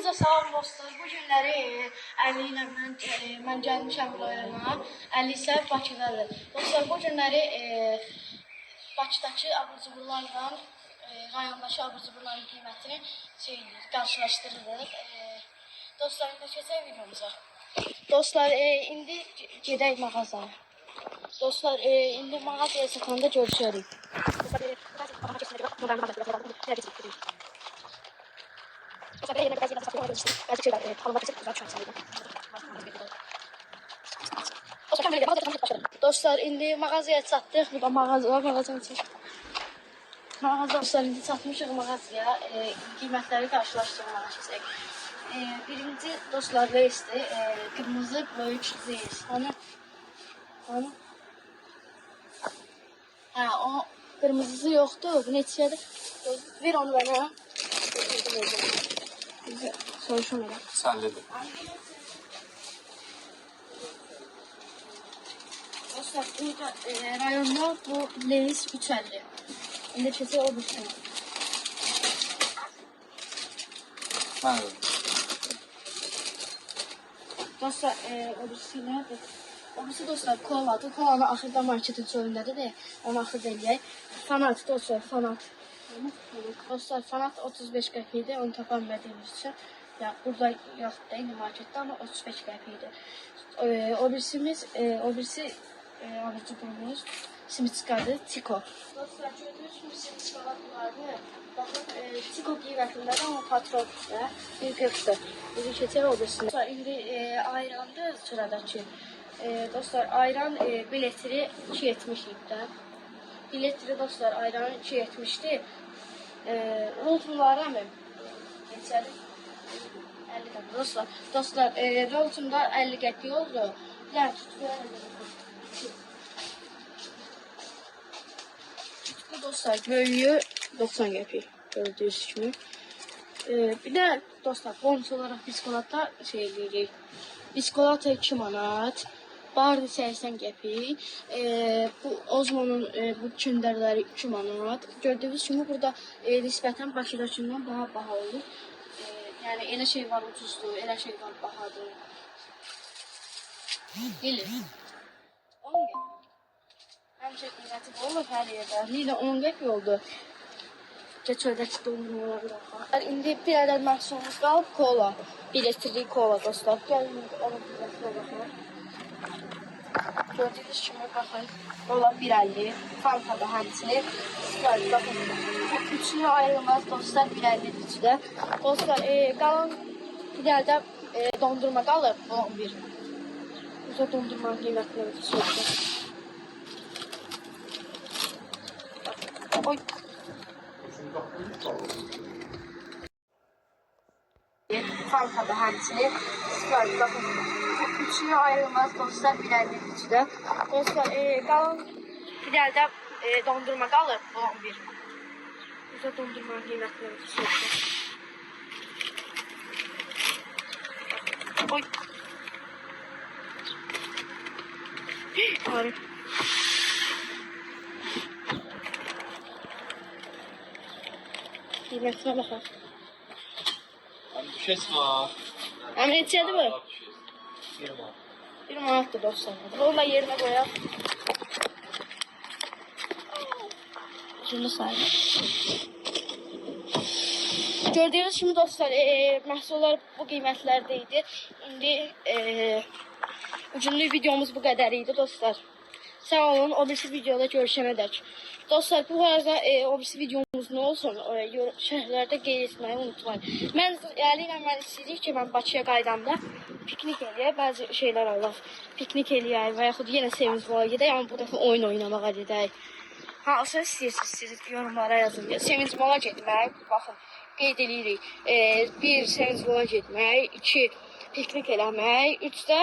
Hamınıza sağ olun dostlar. Bu günləri 50 ilə mən gəlmişəm rayona. 50 isə Bakıdadır. Dostlar bu günləri Bakıdakı abur-cuburlarla rayondakı abur-cuburların qiymətini qarşılaşdırırıq. Dostlar indi keçək videomuza. Dostlar indi gedək mağazaya. Dostlar indi mağazaya çatanda görüşərik. Dostlar indi mağazaya çatdıq. Bu da mağazanın içi. Dostlar indi çatmışıq mağazaya. Qiymətləri qarşılaşdırmağa keçək. Birinci dostlar Leys'dir. Kırmızı böyük Leys. Onu. O kırmızısı yoktu. Bu neçədir? Ver onu bana. Soruşum elə. Sənlidir. Dostlar, rayonda bu Leys 3.50. İndi keçək o birisini. Mənim. Dostlar, o birisi nədir? O birisi dostlar koladır. Kolanı axırda marketin çölündədir de. Onu axırda eləyək. Fanat dostlar, fanat. Dostlar, fanat 35 qəpikdir. Onu tapan bədəyirik. Ya burada yoxdur da indi marketdə, amma 35 qəpikdir. O birisi abur-cuburumuz Simitsikadır, Tiko. Dostlar, gördüyünüz kimi Simitskalar bunlardır. Baxın, Tiko qiymətindədir, amma patrondur. 1.40'dır. Bizi keçək o birisini. Dostlar, indi ayrandır sıradakı. Dostlar, ayran biletiri 2.70 idi. Biletiri dostlar, ayranı 2.70'dir. Roltumları hemen geçelim. 50 qəpik dostlar. Dostlar, roltumda 50 qəpik oldu. Yani bu dostlar böyüyü 90 qəpik gördüğünüz kimi. Bir de dostlar bonus olarak biskolata şey eləyəcək. Biskolata 2 manat. Bardı 80 qəpik. Bu Ozmonun bu kündərləri 2 manat. Gördüğünüz kimi burada nisbətən Bakıdakindən daha baha olur. Yani elə şey var ucuzdur, elə şey var bahadır. Bilir. 10 qəpik. Həmişə qiyməti olur hər yerdə. Lila 10 qəpik oldu. Keçöldəki dondurmaları da var. İndi bir ədəd məhsulumuz qalıb kola. 1 litrlik kola dostlar. Gəlin onun qiymətinə baxaq. Gördüğünüz kimi baxın. Kola 1.50. Fanta da həmçinin. Sprite baxın. Üçlü ayrılmaz dostlar 1.50 içində. Dostlar qalan bir ədəd dondurma qalıb 11. Burada dondurmanın qiymətinə baxaq. Oy. Fanta da həmçinin. Sprite baxın. Üçlü ayrılmaz dostlar 1.50 içində. Dostlar qalan bir ədəd dondurma qalıb 11. Burada dondurmanın qiymətinə baxaq. Oy. Harika. Qiymətinə baxaq. Düşəs var. Həmin neçədir bu? 1 manatdır dostlar. Bunu da yerine qoyaq. Şimdi sayılır. Gördüğünüz kimi dostlar, məhsullar bu qiymətlərdə idi. İndi ucunlu videomuz bu qədər idi dostlar. Sağ olun, o birisi videoda görüşənə dək. Dostlar, bu arada o birisi videomuz nə olsun, şəhərlərdə qeyd etməyi unutmayın. Mən istəyirik ki, mən Bakıya qaydamda piknik eləyək, bəzi şeylər alaq. Piknik eləyək və yaxud yenə Sevinç Mola gedək, amma bu dəfə oyun oynamağa gedək. Hansı istəyirsiniz, yorumlara yazın. Sevinç Mola getmək, baxın, qeyd edirik. 1. Sevinç Mola getmək, 2. Piknik eləmək, 3 də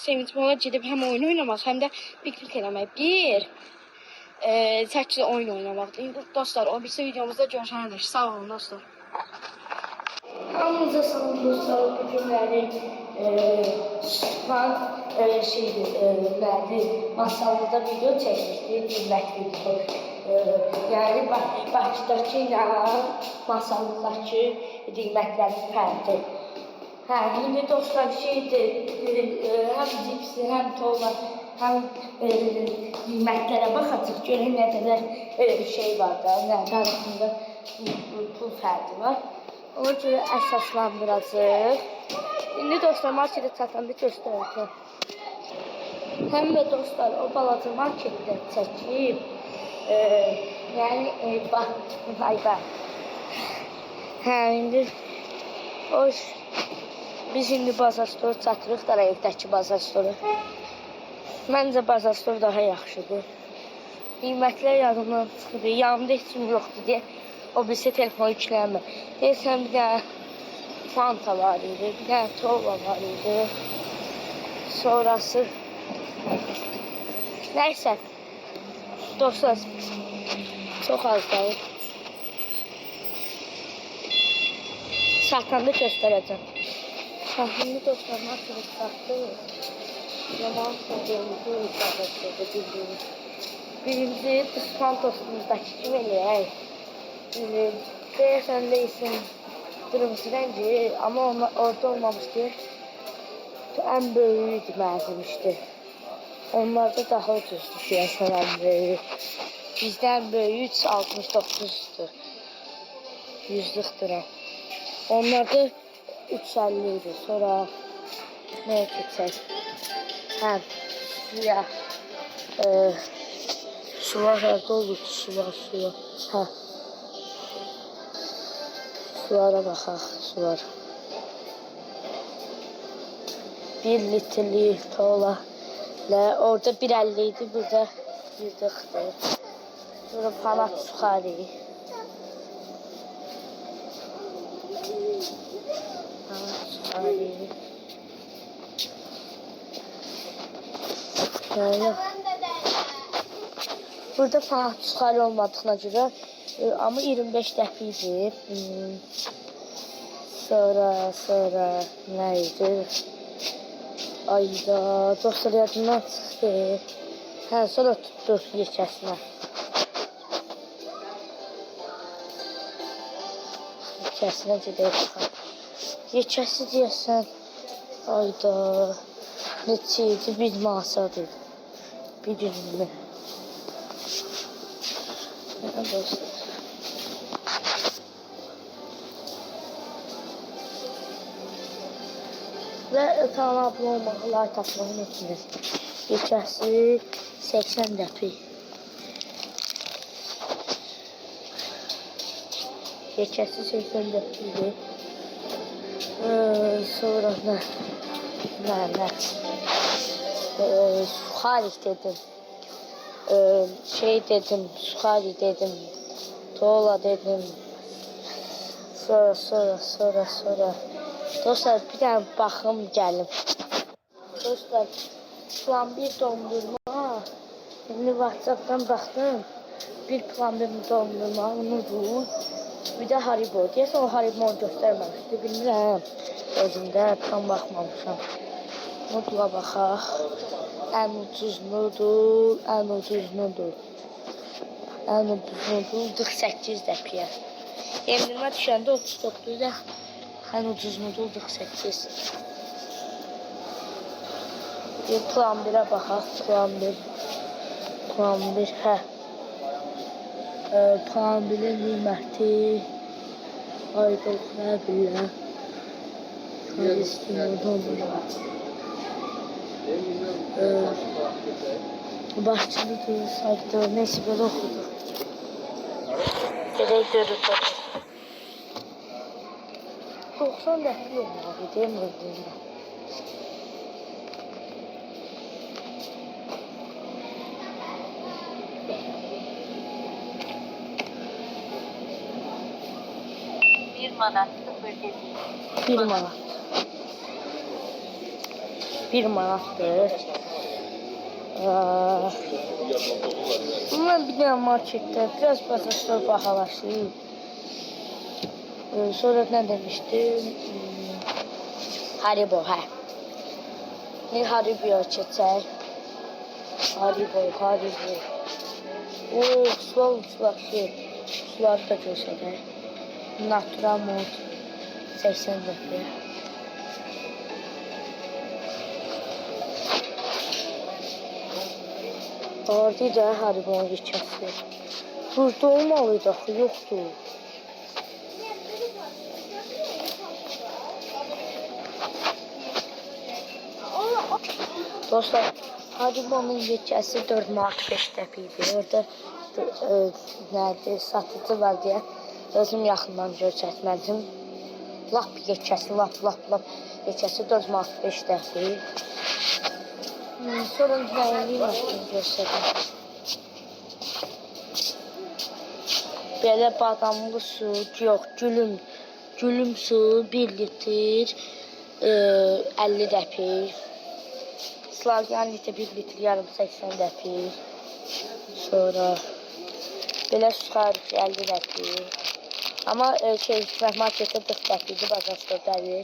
Sevinç Mola gedib həm oyun oynamaq, həm də piknik eləmək. 1. Təkcə oyun oynamaqdır. Dostlar, o birisi videomuzda görüşənə dək. Sağ olun dostlar. Hamınıza sağ olun dostlar. Bu günləri masallıda video çəkmişdik. Qiymət video. Yəni Bakıdakı ilə Masallıdakı qiymətlərin fərqi. Hə, indi dostlar şeydir, həm cipsi, həm tola, həm qiymətlərə baxacaq, görək nə qədər şey var da, nədir arasında pul fərqi var. Ona görə əsaslandıracaq. İndi dostlar markete çatanda göstərəcəm. Həm də dostlar o balaca marketdə çəkib, yəni hə, indi biz indi bazar storu çatırıq da evdəki bazar storu. Məncə bazar storu daha yaxşıdır. Qiymətlər yadımdan çıxdı, yanımda heç kim yoxdur deyə o bilsə telefonu yüklənmir. Deyirsən bir dənə Fanta var idi, bir dənə Tola var idi. Sonrası nəysə, dostlar, çox azdayım. Satanda göstərəcəm. Şimdi dostlar, markete satdıq. Yaman olduğumuzu ifadəsində bildiyimiz. Birinci, Dışman dostumuzdakı kimi eləyək. Deyəsən deyilsin, qırmızı rəngi, amma orada olmamışdı. Ən böyüydü mənzimişdi. Onlarda daha ucuz düşüyorsan ən böyüyü. Bizdən böyüyü 369'dur. 100'lük lira. Onlarda 350 idi. Sonra nəyə keçək? Hə, suya. Sular harada olur ki? Sular. Hə. Sulara baxaq, sular. 1 litrelik tola. Orada 1.50 idi, burada 1.40'dır. Sonra Panat suxari. Yani, burada Panat suxari olmadığına görə, amma 25 dəfiydi. Sonra nə idi? Ayda, dostlar yadımdan çıxdı. Hə, sonra tutdu yekəsinə. Yekəsinə gedək baxaq. Yekəsi deyəsən, ayda, neçə idi? 1 manasadır. 1.20. Hə, dostlar. Və kanala abunə olmağı, like atmağı unutmayın. Yekəsi 80 dəfik. Yekəsi 80 dəfikdir. Sonra nə? Suxarik dedim. Dedim, suxarik dedim. Tola dedim. Sonra. Dostlar, bir dənə baxım gəlim. Dostlar, plan 1 dondurma. Şimdi WhatsApp'dan baxdım. Bir plan 1 dondurma, noodle. Bir də Haribo. Deyəsən o Haribo'nu göstərməmişdi. Bilmirəm. Özümdə tam baxmamışam. Noodle'a baxaq. Ən ucuz noodle. 48 dəpiyə. Emrimə düşəndə 39 də. Ən ucuz noodle 48. Bir plan 1'ə baxaq. Plan 1, hə. Plan 1'in qiyməti ayda nə bilirəm. Başçılıdır, sayıdır, neyse belə oxuduq. Gedək görürük. 90 dəfə olmalı, deyim öldüyümdə. Bir manat. 1 manatdır. Bunlar bir dənə marketdə biraz bazar bahalaşıb. Sonra nə demişdim? Haribo, hə. Haribo'ya keçək. Haribo. O, sular şey. Suları da göstərir. Natural mod 80 dəfə. Orada da Haribon yekəsi. Burada olmalıydı axı, yoxdur. Dostlar, Haribonun yekəsi 4 manat 5 qəpik idi. Orada nədir, satıcı var deyə özüm yaxından göstərmədim. Lap yekəsi, lap yekəsi 4 manat 5 qəpik. Sonra nəyini göstərdim. Belə badamlı su, yox, gülüm su 1 litr 50 qəpik. Slavyan litr 1 litr yarım 80 qəpik. Sonra belə suxarif 50 qəpik. Amma marketdə 40 qəpikdir, bazar stordədir.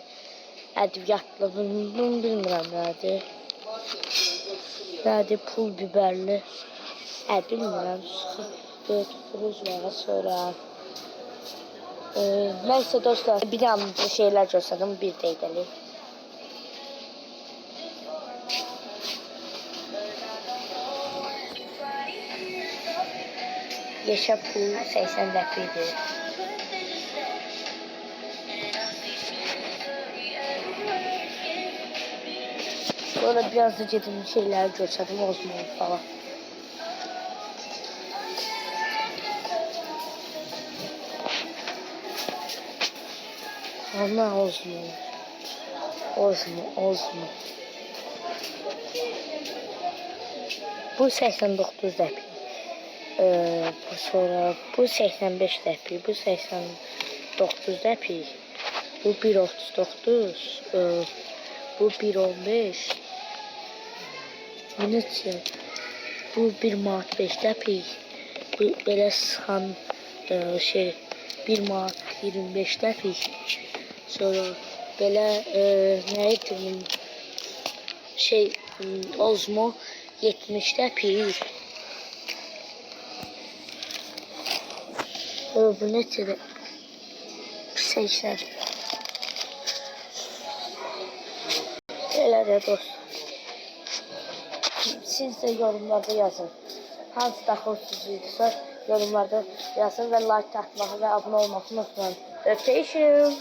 Ədviyyatlı, bunu bilmirəm nədir. Nədir, pul biberli. Bilmirəm, tutturuz var, sonra. Nəysə dostlar, bir də şeylər göstərdim, bir dəqiqəlik. Yeşə pul 80 qəpikdir. Sonra biraz da gedim şeyləri göstərdim, Ozmon falan. Ana Ozmon. Bu 89 qəpik. Sonra bu 85 qəpik, bu 89 qəpik, bu 1.39, bu 1.15, bu neçə? Bu 1 manat 5 qəpik, bu belə sıxan 1 manat 25 qəpik, sonra belə nə edim, Ozmo 70 qəpik. Bu neçədir? 80. Elə də dostlar. Siz də yorumlarda yazın. Hansı daxilsizlikdirsə yorumlarda yazın və like atmağı və abunə olmağı unutmayın. Öpüşürüm.